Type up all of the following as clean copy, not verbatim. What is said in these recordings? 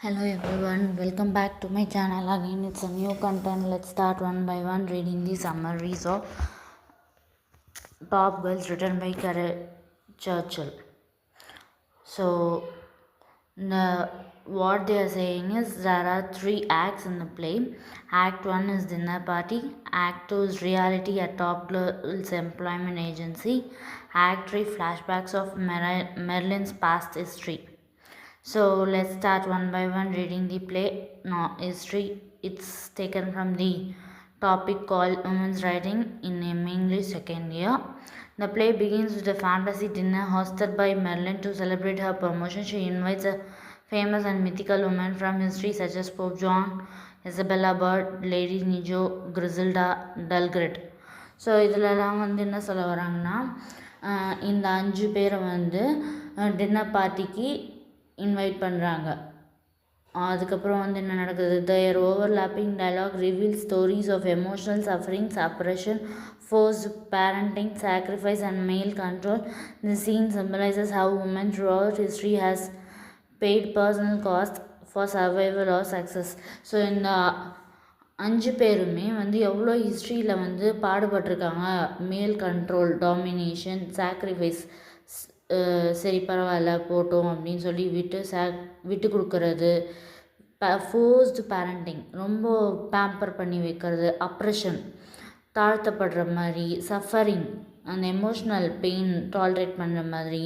Hello everyone, welcome back to my channel again. It's a new content. Let's start one by one reading the summaries of Top Girls written by Carol Churchill. So what they are saying is there are three acts in the play. Act 1 is dinner party. Act 2 is reality at Top Girls Employment Agency. Act 3 flashbacks of Marilyn's past history. So let's start one by one reading the play. History. It's taken from the topic called Women's Writing in English second year. The play begins with a fantasy dinner hosted by Marilyn to celebrate her promotion. She invites a famous and mythical women from history such as Pope John, Isabella Bird, Lady Nijo, Griselda, Dulgret. So இதிலலாம் வந்து என்ன சொல்ல வராங்கன்னா இந்த 5 பேரை வந்து dinner பார்ட்டிக்கு invite பண்ணுறாங்க. அதுக்கப்புறம் வந்து என்ன நடக்குது, their overlapping dialogue reveals stories of emotional suffering, suppression, forced parenting, sacrifice and male control. The scene symbolizes how women throughout history has paid personal cost for survival or success. So இந்த 5 பேருமே வந்து எவ்வளோ ஹிஸ்ட்ரியில் வந்து பாடுபட்டிருக்காங்க. மேல் control, domination, sacrifice, சரி பரவாயில்ல போட்டோம் அப்படின்னு சொல்லி விட்டு கொடுக்கறது, ஃபோர்ஸ்டு பேரண்டிங் ரொம்ப பேம்பர் பண்ணி வைக்கிறது, அப்ரெஷன் தாழ்த்தப்படுற மாதிரி, சஃபரிங் அந்த எமோஷ்னல் பெயின் டாலரேட் பண்ணுற மாதிரி.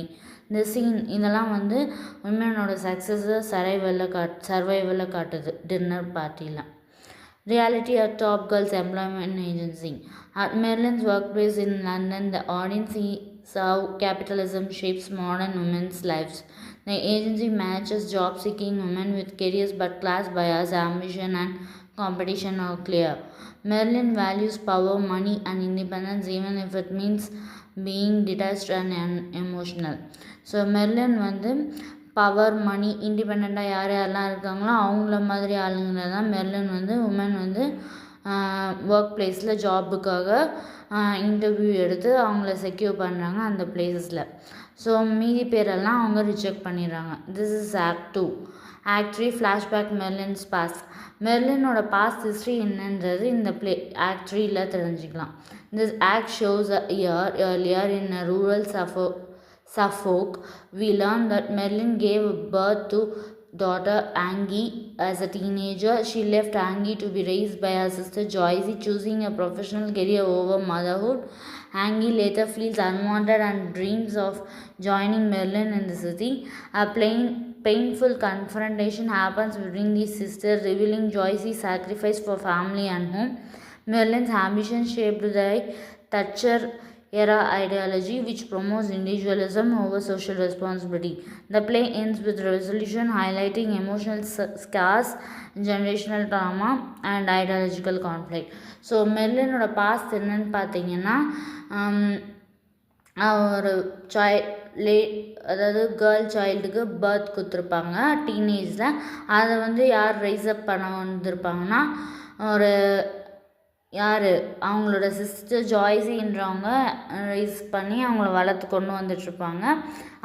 இந்த சீன் இதெல்லாம் வந்து விமனோட சக்ஸஸை சர்வைவலில் காட்டுது டின்னர் பார்ட்டியில். Reality at Top Girls Employment Agency. At Marilyn's workplace in London, the audience sees how capitalism shapes modern women's lives. The agency manages job-seeking women with careers, but class bias, ambition, and competition are clear. Marilyn values power, money, and independence, even if it means being detached and emotional. So Marilyn வந்து power, மணி, இண்டிபெண்ட்டாக யாரெல்லாம் இருக்காங்களோ அவங்கள மாதிரி ஆளுங்களை தான் Merlin வந்து woman வந்து ஒர்க் பிளேஸில் ஜாபுக்காக இன்டர்வியூ எடுத்து அவங்கள செக்யூர் பண்ணுறாங்க அந்த பிளேஸஸில். ஸோ மீதி பேரெல்லாம் அவங்க ரிஜெக்ட் பண்ணிடுறாங்க. This is act 2. Act 3 flashback Merlin's past. மெர்லினோட பாஸ்ட் ஹிஸ்ட்ரி என்னன்றது இந்த ஆக்ட் 3ல் தெரிஞ்சுக்கலாம். This act shows earlier in a rural Suffolk, we learn that Marilyn gave birth to daughter Angie as a teenager. She left Angie to be raised by her sister Joyce, choosing a professional career over motherhood. Angie later feels unwanted and dreams of joining Marilyn in the city. A painful confrontation happens between these sisters, revealing Joyce's sacrifice for family and home. Marilyn's ambition shaped by Thatcher era ideology, which promotes individualism over social responsibility. The play ends with resolution highlighting emotional scars, generational trauma, and ideological conflict. So மெர்லினோட past என்னன்னு பார்த்தீங்கன்னா ஒரு அதாவது girl சைல்டுக்கு birth கொடுத்துருப்பாங்க டீனேஜில். அதை வந்து யார் ரைஸ்அப் பண்ண வந்திருப்பாங்கன்னா அவங்களோட சிஸ்டர் ஜாய்ஸின்றவங்க ரைஸ் பண்ணி அவங்கள வளர்த்து கொண்டு வந்துட்டுருப்பாங்க.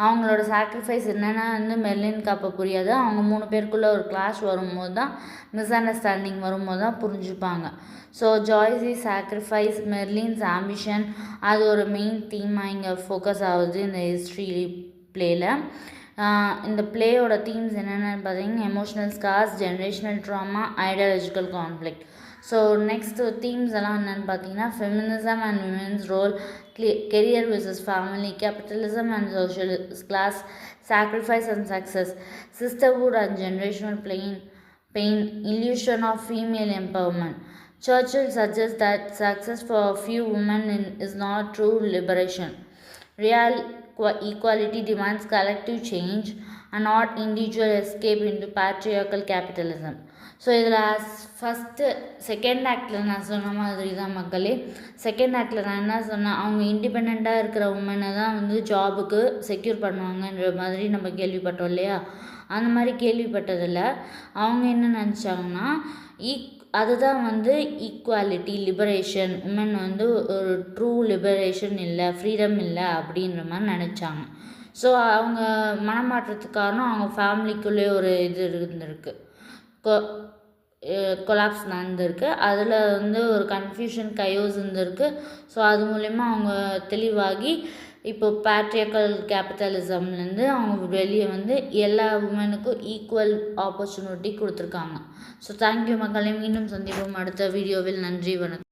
அவங்களோட சாக்ரிஃபைஸ் என்னென்னா வந்து மெர்லினுக்கு அப்போ புரியாது. அவங்க 3 பேருக்குள்ளே ஒரு கிளாஷ் வரும்போது தான், மிஸ் அண்டர்ஸ்டாண்டிங் வரும்போது தான் புரிஞ்சுப்பாங்க. ஸோ ஜாய்ஸி சாக்ரிஃபைஸ், மெர்லின்ஸ் ஆம்பிஷன், அது ஒரு மெயின் தீமாக இங்கே ஃபோக்கஸ் ஆகுது இந்த ஹிஸ்ட்ரி பிளேயில். இந்த பிளேயோட தீம்ஸ் என்னென்னு பார்த்தீங்கன்னா emotional scars, generational trauma, ideological conflict. So next themes எல்லாம் என்னென்னு பார்த்தீங்கன்னா feminism and women's role, career versus family, capitalism and social class, sacrifice and success, sisterhood and generational pain, illusion of female empowerment. Churchill suggests that success for a few women is not true liberation. Real equality demands collective change and not individual escape into patriarchal capitalism. So இதில் second ஆக்டில் நான் சொன்ன மாதிரி தான் மக்களே. Second ஆக்டில் நான் என்ன சொன்னேன், அவங்க இண்டிபெண்ட்டாக இருக்கிற உமனை தான் வந்து ஜாபுக்கு செக்யூர் பண்ணுவாங்கன்ற மாதிரி நம்ம கேள்விப்பட்டோம் இல்லையா. அந்த மாதிரி கேள்விப்பட்டதில் அவங்க என்ன நினச்சாங்கன்னா அதுதான் வந்து ஈக்குவாலிட்டி, லிபரேஷன், உமன் வந்து ஒரு ட்ரூ லிபரேஷன் இல்லை, ஃப்ரீடம் இல்லை அப்படின்ற மாதிரி நினச்சாங்க. ஸோ அவங்க மனமாற்றத்துக்கு காரணம் அவங்க ஃபேமிலிக்குள்ளேயே ஒரு இது இருந்திருக்கு, கொலாப்ஸ் நடந்திருக்கு. அதில் வந்து ஒரு கன்ஃபியூஷன் கையோஸ் இருந்திருக்கு. ஸோ அது மூலயமா அவங்க தெளிவாகி இப்போ பேட்ரியார்கல் கேபிட்டலிசம்லேருந்து அவங்க வெளியே வந்து எல்லா உமனுக்கும் ஈக்குவல் ஆப்பர்ச்சுனிட்டி கொடுத்துருக்காங்க. ஸோ தேங்க்யூ மக்களே, மீண்டும் சந்திப்போம் அடுத்த வீடியோவில். நன்றி, வணக்கம்.